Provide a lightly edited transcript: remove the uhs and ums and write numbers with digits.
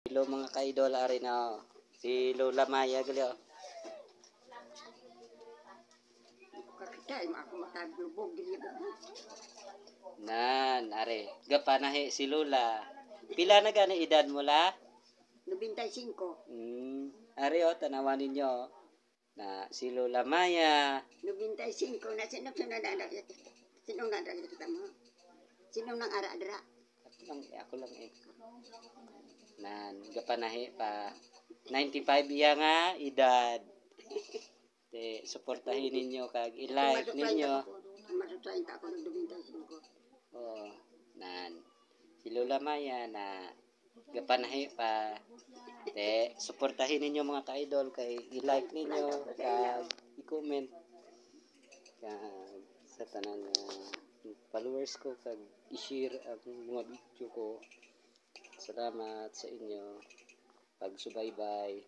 Hello mga ka-idol, ari na si Lola Maya gali oh. Kakitay mo ako makaglubog dili bubog. Nan, ari, gapanahe si Lola. Pila na gani edad mo la? 95. Ari oh, tanawan ninyo na si Lola Maya. 95 na sinong nada kita mo. Sinong nang ara-ara. Ako lang eh. Nan, gapanahe pa 95 iya nga edad. Te, suportahin ninyo kag i-like ninyo. Matutrain ta ako ng 95. Oh, nan. Si Lola Maya na gapanahe pa. Te, suportahin ninyo mga ka-idol kay i-like ninyo kag i-comment kag sa tanan nga followers ko kag i-share ang mga video ko. Salamat sa inyo pag subaybay.